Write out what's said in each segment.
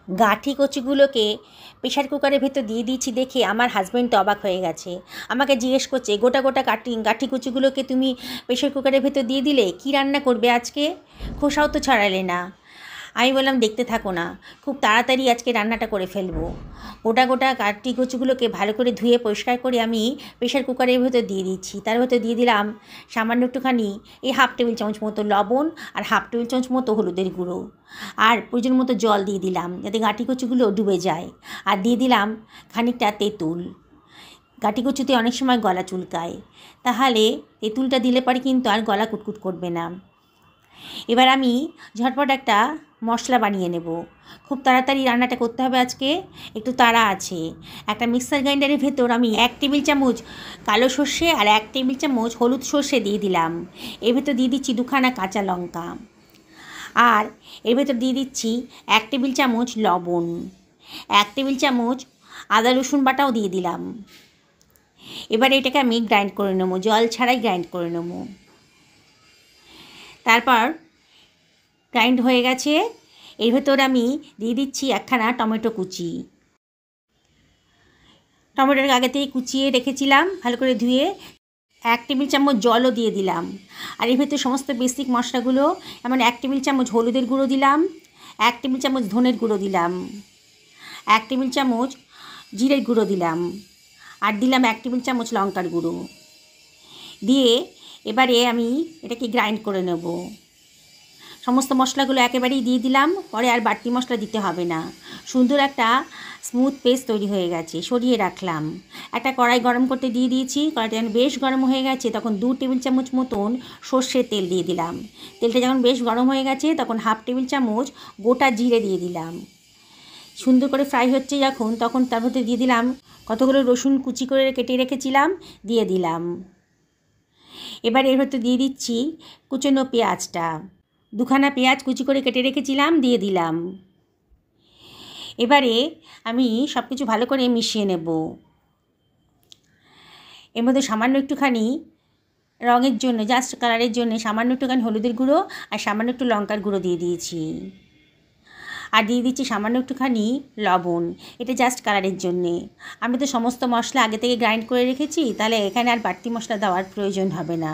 গাঁঠি কচুগুলোকে প্রেশার কুকারের ভেতর দিয়ে দিয়েছি দেখে আমার হাজব্যান্ড তো অবাক হয়ে গেছে। আমাকে জিজ্ঞেস করছে, গোটা গোটা গাঁঠি কচুগুলোকে তুমি প্রেশার কুকারের ভেতর দিয়ে দিলে, কী রান্না করবে আজকে? খোসাও তো ছাড়ালে না। আমি বললাম, দেখতে থাকো না, খুব তাড়াতাড়ি আজকে রান্নাটা করে ফেলবো। গোটা গোটা গাঁঠি কচুগুলোকে ভালো করে ধুয়ে পরিষ্কার করে আমি প্রেশার কুকারের ভেতর দিয়ে দিচ্ছি। তার ভেতর দিয়ে দিলাম সামান্য একটুখানি এই 1/2 টেবিল চামচ মতো লবণ আর 1/2 টেবিল চামচ মতো হলুদের গুঁড়ো, আর প্রয়োজন মতো জল দিয়ে দিলাম যাতে গাঁঠি কচুগুলো ডুবে যায়। আর দিয়ে দিলাম খানিকটা তেঁতুল। গাঁঠি কচুতে অনেক সময় গলা চুলকায়, তাহলে তেঁতুলটা দিলে পরে কিন্তু আর গলা কুটকুট করবে না। এবার আমি ঝটপট একটা মশলা বানিয়ে নেব। খুব তাড়াতাড়ি রান্নাটা করতে হবে আজকে, একটু তাড়া আছে। একটা মিক্সার গ্রাইন্ডারের ভেতর আমি 1 টেবিল চামচ কালো সর্ষে আর 1 টেবিল চামচ হলুদ সর্ষে দিয়ে দিলাম। এর ভেতর দিয়ে দিচ্ছি 2খানা কাঁচা লঙ্কা, আর এর ভেতর দিয়ে দিচ্ছি 1 টেবিল চামচ লবণ, 1 টেবিল চামচ আদা রসুন বাটাও দিয়ে দিলাম। এবার এটাকে আমি গ্রাইন্ড করে নেবো, জল ছাড়াই গ্রাইন্ড করে নেবো। তারপর গ্রাইন্ড হয়ে গেছে, এর ভেতর আমি দিয়ে দিচ্ছি 1খানা টমেটো কুচি। টমেটোর আগে থেকে কুচিয়ে রেখেছিলাম, ভালো করে ধুয়ে 1 টেবিল চামচ জলও দিয়ে দিলাম। আর এর ভেতর সমস্ত বেসিক মশলাগুলো, যেমন 1 টেবিল চামচ হলুদের গুঁড়ো দিলাম, 1 টেবিল চামচ ধনের গুঁড়ো দিলাম, 1 টেবিল চামচ জিরের গুঁড়ো দিলাম, আর দিলাম 1 টেবিল চামচ লঙ্কার গুঁড়ো দিয়ে এবারে আমি এটাকে গ্রাইন্ড করে নেব। সমস্ত মশলাগুলো একেবারেই দিয়ে দিলাম, পরে আর বাড়তি মশলা দিতে হবে না। সুন্দর একটা স্মুথ পেস্ট তৈরি হয়ে গেছে, সরিয়ে রাখলাম। একটা কড়াই গরম করতে দিয়ে দিয়েছি, কড়াইটা যখন বেশ গরম হয়ে গেছে তখন 2 টেবিল চামচ মতন সর্ষের তেল দিয়ে দিলাম। তেলটা যখন বেশ গরম হয়ে গেছে তখন 1/2 টেবিল চামচ গোটা জিরে দিয়ে দিলাম। সুন্দর করে ফ্রাই হচ্ছে যখন, তখন তার মধ্যে দিয়ে দিলাম কতগুলো রসুন কুচি করে কেটে রেখেছিলাম, দিয়ে দিলাম। এবার এর ভেতর দিয়ে দিচ্ছি কুচনো পেঁয়াজটা, 2খানা পেঁয়াজ কুচি করে কেটে রেখেছিলাম, দিয়ে দিলাম। এবারে আমি সব কিছু ভালো করে মিশিয়ে নেব। এর মধ্যে সামান্য একটুখানি রঙের জন্য, জাস্ট কালারের জন্য সামান্য একটুখানি হলুদের গুঁড়ো আর সামান্য একটু লঙ্কার গুঁড়ো দিয়ে দিয়েছি। আর দিয়ে দিচ্ছি সামান্য একটুখানি লবণ, এটা জাস্ট কালারের জন্যে। আমি তো সমস্ত মশলা আগে থেকে গ্রাইন্ড করে রেখেছি, তাহলে এখানে আর বাড়তি মশলা দেওয়ার প্রয়োজন হবে না।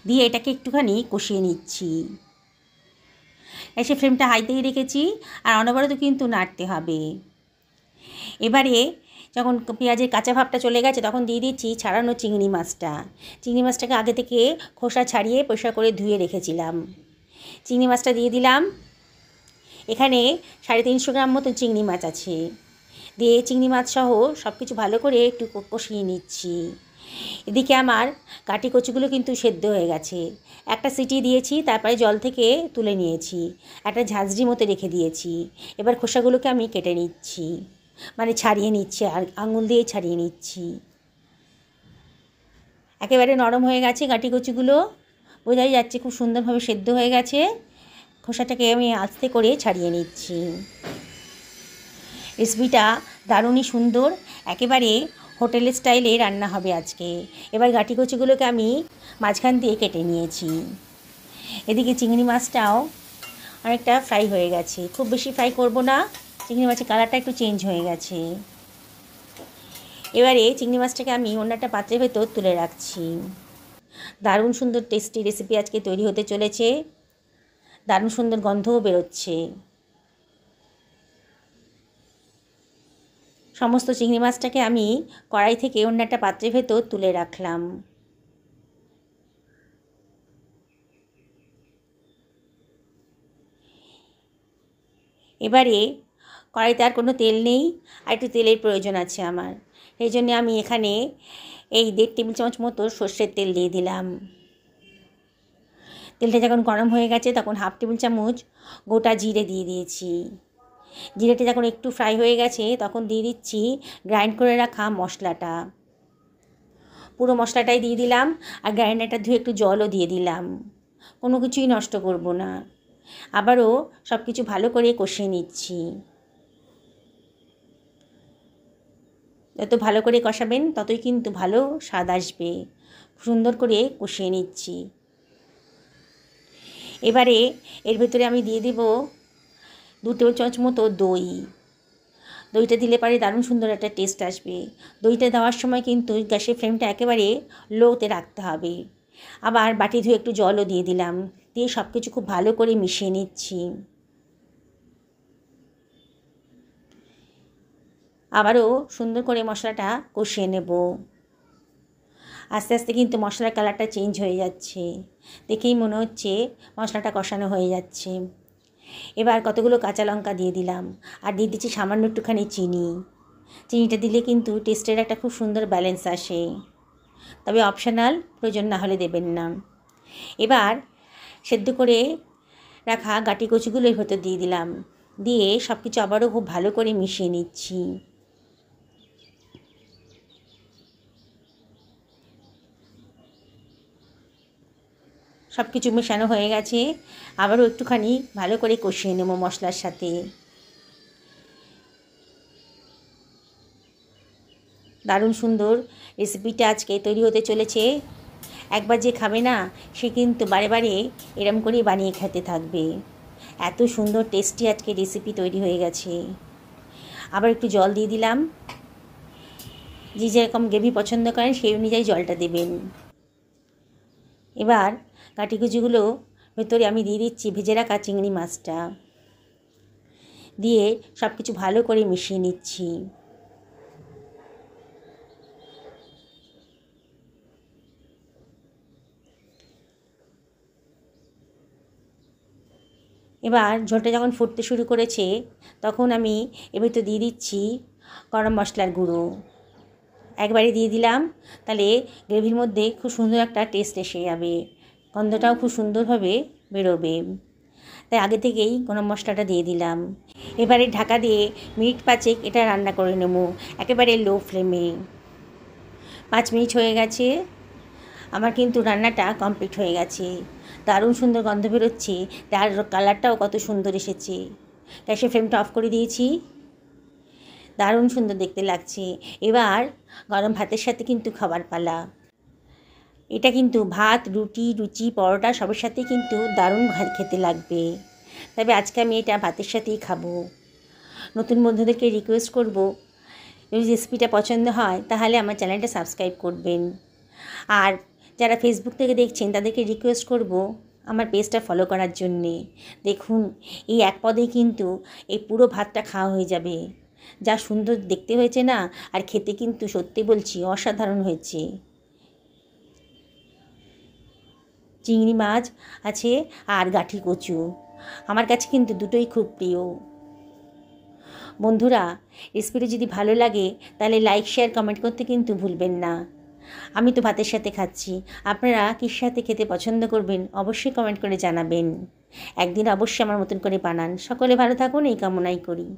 দিয়ে এটাকে একটুখানি কষিয়ে নিচ্ছি। এসে ফ্লেমটা হাইতেই রেখেছি, আর অনবরত কিন্তু নাড়তে হবে। এবারে যখন পেঁয়াজের কাঁচা ভাবটা চলে গেছে তখন দিয়ে দিচ্ছি ছাড়ানো চিংড়ি মাছটা। চিংড়ি মাছটাকে আগে থেকে খোসা ছাড়িয়ে পরিষ্কার করে ধুয়ে রেখেছিলাম। চিংড়ি মাছটা দিয়ে দিলাম। এখানে 350 গ্রাম মতো চিংড়ি মাছ আছে। দিয়ে চিংড়ি মাছ সহ সব কিছু ভালো করে একটু কষিয়ে নিচ্ছি। এদিকে আমার গাঁঠি কচুগুলো কিন্তু সেদ্ধ হয়ে গেছে। একটা সিটি দিয়েছি, তারপরে জল থেকে তুলে নিয়েছি, একটা ঝাঁঝরি মতো রেখে দিয়েছি। এবার খোসাগুলোকে আমি কেটে নিচ্ছি, মানে ছাড়িয়ে নিচ্ছি, আর আঙুল দিয়ে ছাড়িয়ে নিচ্ছি। একেবারে নরম হয়ে গেছে গাঁঠি কচুগুলো, বোঝাই যাচ্ছে খুব সুন্দরভাবে সেদ্ধ হয়ে গেছে। খোসাটাকে আমি আস্তে করে ছাড়িয়ে নিচ্ছি। রেসিপিটা দারুণই সুন্দর, একেবারে হোটেলের স্টাইলে রান্না হবে আজকে। এবার গাঁঠি কচুগুলোকে আমি মাঝখান দিয়ে কেটে নিয়েছি। এদিকে চিংড়ি মাছটাও অনেকটা ফ্রাই হয়ে গেছে, খুব বেশি ফ্রাই করব না, চিংড়ি মাছের কালারটা একটু চেঞ্জ হয়ে গেছে। এবারে চিংড়ি মাছটাকে আমি অন্য একটা পাত্রের ভেতর তুলে রাখছি। দারুণ সুন্দর টেস্টি রেসিপি আজকে তৈরি হতে চলেছে, দারুণ সুন্দর গন্ধও বেরোচ্ছে। সমস্ত চিংড়ি মাছটাকে আমি কড়াই থেকে অন্য একটা পাত্রের ভেতর তুলে রাখলাম। এবারে কড়াইতে আর কোনো তেল নেই, আর একটু তেলের প্রয়োজন আছে আমার। সেই জন্য আমি এখানে এই 1.5 টেবিল চামচ মতো সর্ষের তেল দিয়ে দিলাম। তেলটা যখন গরম হয়ে গেছে তখন 1/2 টেবিল চামচ গোটা জিরে দিয়ে দিয়েছি। জিরেটা যখন একটু ফ্রাই হয়ে গেছে তখন দিয়ে দিচ্ছি গ্রাইন্ড করে রাখা মশলাটা। পুরো মশলাটাই দিয়ে দিলাম, আর গ্রাইন্ডারটা ধুয়ে একটু জলও দিয়ে দিলাম, কোনো কিছুই নষ্ট করব না। আবারও সব কিছু ভালো করে কষিয়ে নিচ্ছি। যত ভালো করে কষাবেন ততই কিন্তু ভালো স্বাদ আসবে। সুন্দর করে কষিয়ে নিচ্ছি। এবারে এর ভেতরে আমি দিয়ে দেব 2 টেবিল চামচ মতো দই। দইটা দিলে পারে দারুণ সুন্দর একটা টেস্ট আসবে। দইটা দেওয়ার সময় কিন্তু গ্যাসের ফ্লেমটা একেবারে লোতে রাখতে হবে। আবার বাটি ধুয়ে একটু জলও দিয়ে দিলাম, দিয়ে সব কিছু খুব ভালো করে মিশিয়ে নিচ্ছি। আবারও সুন্দর করে মশলাটা কষিয়ে নেব। আস্তে আস্তে কিন্তু মশলার কালারটা চেঞ্জ হয়ে যাচ্ছে, দেখেই মনে হচ্ছে মশলাটা কষানো হয়ে যাচ্ছে। এবার কতগুলো কাঁচা লঙ্কা দিয়ে দিলাম, আর দিয়ে দিচ্ছি সামান্য একটুখানি চিনি। চিনিটা দিলে কিন্তু টেস্টের একটা খুব সুন্দর ব্যালেন্স আসে, তবে অপশনাল, প্রয়োজন না হলে দেবেন না। এবার সেদ্ধ করে রাখা গাটি কচুগুলো এর ভেতর দিয়ে দিলাম, দিয়ে সব কিছু আবারও খুব ভালো করে মিশিয়ে নিচ্ছি। সব কিছু মেশানো হয়ে গেছে, আবারও একটুখানি ভালো করে কষিয়ে নেব মশলার সাথে। দারুণ সুন্দর রেসিপিটা আজকে তৈরি হতে চলেছে। একবার যে খাবে না, সে কিন্তু বারে বারে এরম করেই বানিয়ে খেতে থাকবে। এত সুন্দর টেস্টি আজকে রেসিপি তৈরি হয়ে গেছে। আবার একটু জল দিয়ে দিলাম, যে যেরকম গ্রেভি পছন্দ করেন সেই অনুযায়ী জলটা দেবেন। এবার কাটিকুচিগুলো ভেতরে আমি দিয়ে দিচ্ছি ভেজে রাখা চিংড়ি মাছটা, দিয়ে সব কিছু ভালো করে মিশিয়ে নিচ্ছি। এবার ঝোলটা যখন ফুটতে শুরু করেছে, তখন আমি এর ভেতর দিয়ে দিচ্ছি গরম মশলার গুঁড়ো। একবারে দিয়ে দিলাম, তাহলে গ্রেভির মধ্যে খুব সুন্দর একটা টেস্ট এসে যাবে, গন্ধটাও খুব সুন্দরভাবে বেরোবে। তাই আগে থেকেই গরম মশলাটা দিয়ে দিলাম। এবারে ঢাকা দিয়ে মিনিট 5 এটা রান্না করে নেব, একেবারে লো ফ্লেমে। 5 মিনিট হয়ে গেছে, আমার কিন্তু রান্নাটা কমপ্লিট হয়ে গেছে। দারুণ সুন্দর গন্ধ বেরোচ্ছে, তার কালারটাও কত সুন্দর এসেছে। গ্যাসের ফ্লেমটা অফ করে দিয়েছি, দারুণ সুন্দর দেখতে লাগছে। এবার গরম ভাতের সাথে কিন্তু খাবার পালা। এটা কিন্তু ভাত, রুটি, লুচি, পরোটা সবের সাথেই কিন্তু দারুণ খেতে লাগবে। তবে আজকে আমি এটা ভাতের সাথেই খাবো। নতুন বন্ধুদেরকে রিকোয়েস্ট করব, যদি রেসিপিটা পছন্দ হয় তাহলে আমার চ্যানেলটা সাবস্ক্রাইব করবেন। আর যারা ফেসবুক থেকে দেখছেন তাদেরকে রিকোয়েস্ট করব আমার পেজটা ফলো করার জন্যে। দেখুন, এই এক পদেই কিন্তু এই পুরো ভাতটা খাওয়া হয়ে যাবে। যা সুন্দর দেখতে হয়েছে না, আর খেতে কিন্তু সত্যি বলছি অসাধারণ হয়েছে। চিংড়ি মাছ আছে আর গাঠি কচু, আমার কাছে কিন্তু দুটোই খুব প্রিয়। বন্ধুরা, রেসিপিটা যদি ভালো লাগে তাহলে লাইক, শেয়ার, কমেন্ট করতে কিন্তু ভুলবেন না। আমি তো ভাতের সাথে খাচ্ছি, আপনারা কির সাথে খেতে পছন্দ করবেন অবশ্যই কমেন্ট করে জানাবেন। একদিন অবশ্যই আমার মতন করে বানান। সকলে ভালো থাকুন এই কামনাই করি।